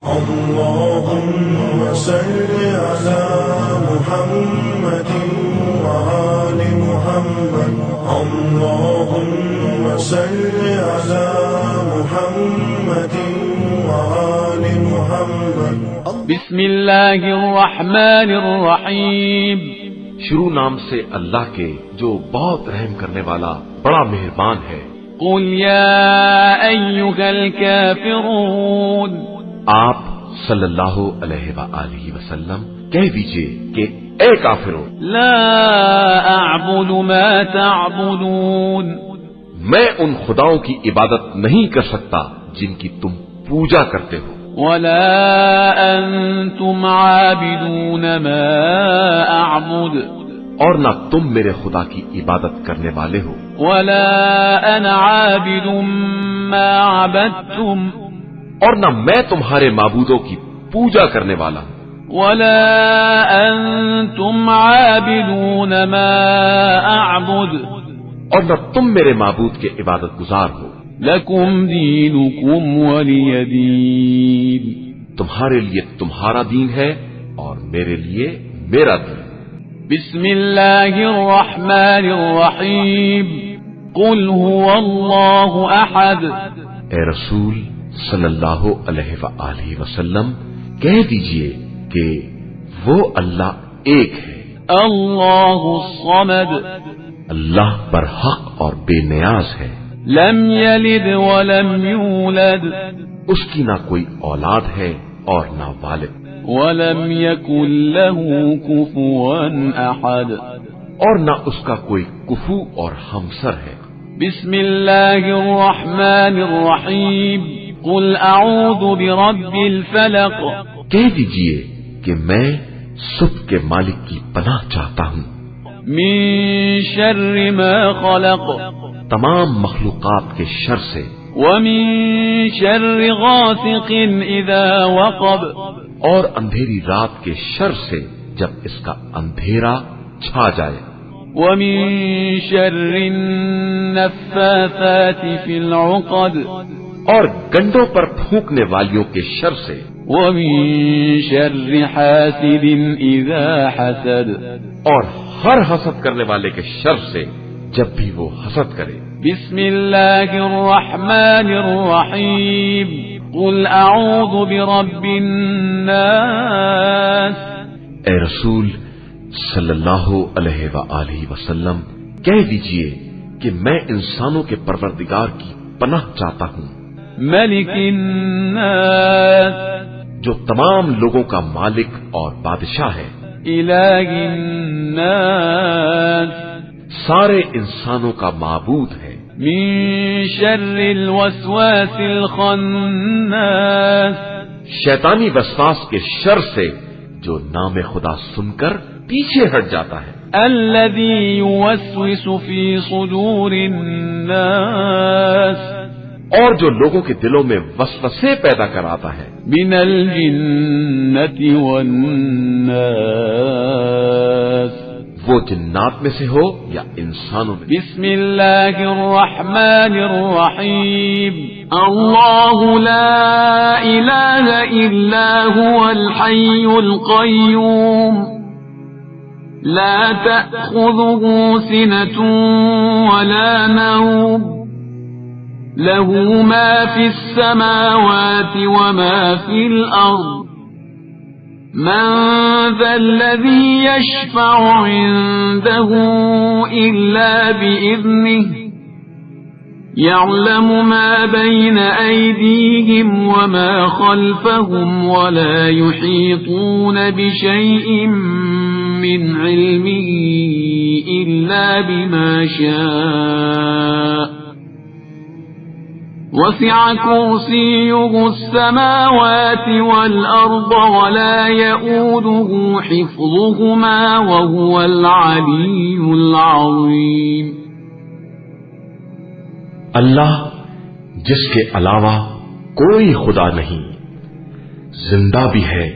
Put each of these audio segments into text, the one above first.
اللهم صل على محمد وآل محمد اللهم صل على محمد وآل محمد بسم اللہ الرحمن الرحیم شروع نام سے اللہ کے جو بہت رحم کرنے والا بڑا مہربان ہے۔ قل یا ایھا الکافرون، آپ صلی اللہ علیہ وآلہ وسلم کہہ دیجئے کہ اے کافروں، لا اعبد ما تعبدون، میں ان خداؤں کی عبادت نہیں کر سکتا جن کی تم پوجا کرتے ہو، ولا انتم عابدون ما اعبد، اور نہ تم میرے خدا کی عبادت کرنے والے ہو، ولا انا عابد ما عبدتم، اور نہ میں تمہارے معبودوں کی پوجا کرنے والا ہوں، ولا انتم عابدون ما اعبد، اور نہ تم میرے معبود کے عبادت گزار ہو، لکم دینکم ولی دین، تمہارے لیے تمہارا دین ہے اور میرے لیے میرا دین۔ بسم اللہ الرحمن الرحیم، قل هو اللہ احد، اے رسول صلی اللہ علیہ وآلہ وسلم کہہ دیجئے کہ وہ اللہ ایک ہے، اللہ الصمد، اللہ برحق اور بے نیاز ہے، لم یلد ولم یولد، اس کی نہ کوئی اولاد ہے اور نہ والد، ولم یکن له کفوا احد، اور نہ اس کا کوئی کفو اور ہمسر ہے۔ بسم اللہ الرحمن الرحیم، قل اعوذ برب الفلق، کہہ دیجئے کہ میں صبح کے مالک کی پناہ چاہتا ہوں، من شر ما خلق، تمام مخلوقات کے شر سے، ومن شر غاسق اذا وقب، اور اندھیری رات کے شر سے جب اس کا اندھیرا چھا جائے، ومن شر النفاثات في العقد، اور گنڈوں پر پھونکنے والیوں کے شر سے، ومن شر حاسد اذا حسد، اور ہر حسد کرنے والے کے شر سے جب بھی وہ حسد کرے۔ بسم اللہ الرحمن الرحیم، قل اعوذ برب الناس، اے رسول صلی اللہ علیہ وآلہ وسلم کہہ دیجئے کہ میں انسانوں کے پروردگار کی پناہ چاہتا ہوں، ملک الناس، جو تمام لوگوں کا مالک اور بادشاہ ہے، الہ الناس، سارے انسانوں کا معبود ہے، من شر الوسواس الخناس، شیطانی وسواس کے شر سے جو نام خدا سن کر پیچھے ہٹ جاتا ہے، الذي يوسوس في صدور الناس، اور جو لوگوں کے دلوں میں وسوسے پیدا کراتا ہے، من الجنة والناس، وہ جنات میں سے ہو یا انسانوں میں۔ بسم اللہ الرحمن الرحیم، اللہ لا الہ الا هو الحی القیوم، لا تأخذه سنة ولا نوم، له ما في السماوات وما في الأرض، من ذا الذي يشفع عنده إلا بإذنه، يعلم ما بين أيديهم وما خلفهم، ولا يحيطون بشيء من علمه إلا بما شاء، وسع كرسيه السماوات والأرض ولا يؤوده حفظهما وهو العلي العظيم۔ اللہ جس کے علاوہ کوئی خدا نہیں، زندہ بھی ہے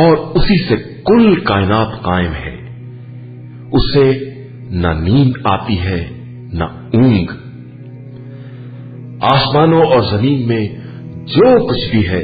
اور اسی سے کل کائنات قائم ہے، اسے نہ نیند آتی ہے نہ اونگ، آسمانوں اور زمین میں جو کچھ بھی ہے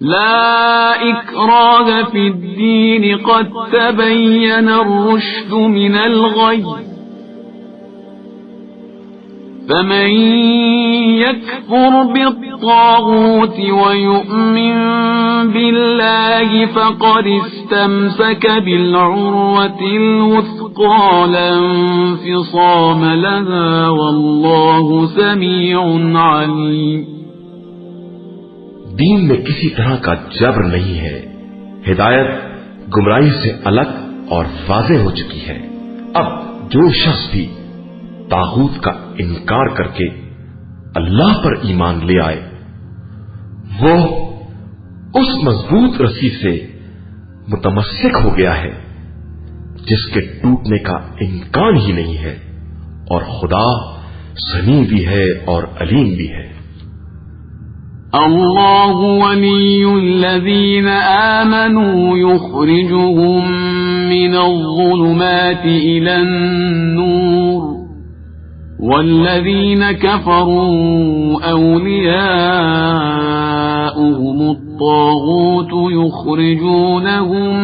لا إكراه في الدين قد تبين الرشد من الغي فمن يكفر بالطاغوت ويؤمن بالله فقد استمسك بالعروة الوثقى لا انفصام لها والله سميع عليم۔ دین میں کسی طرح کا جبر نہیں ہے، ہدایت گمراہی سے الگ اور واضح ہو چکی ہے۔ اب جو شخص بھی طاغوت کا انکار کر کے اللہ پر ایمان لے آئے وہ اس مضبوط رسی سے متمسک ہو گیا ہے جس کے ٹوٹنے کا امکان ہی نہیں ہے، اور خدا سمیع بھی ہے اور علیم بھی ہے۔ اللہ ولی الذین آمنوا یخرجهم من الظلمات إلى النور والذین كفروا أولیاؤهم الطاغوت یخرجونهم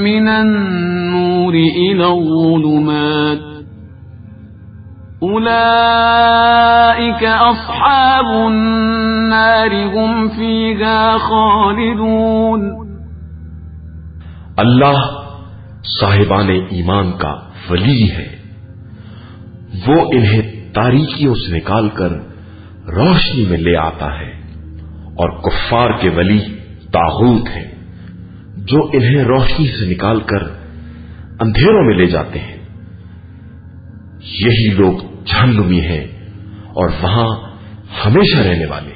من النور إلى الظلمات أولئك أصحاب النار هم فيها خالدون۔ اللہ صاحبان ایمان کا ولی ہے، وہ انہیں تاریکیوں سے نکال کر روشنی میں لے آتا ہے، اور کفار کے ولی طاغوت ہیں جو انہیں روشنی سے نکال کر اندھیروں میں لے جاتے ہیں۔ یہی لوگ جہنمی ہیں اور وہاں ہمیشہ رہنے والے۔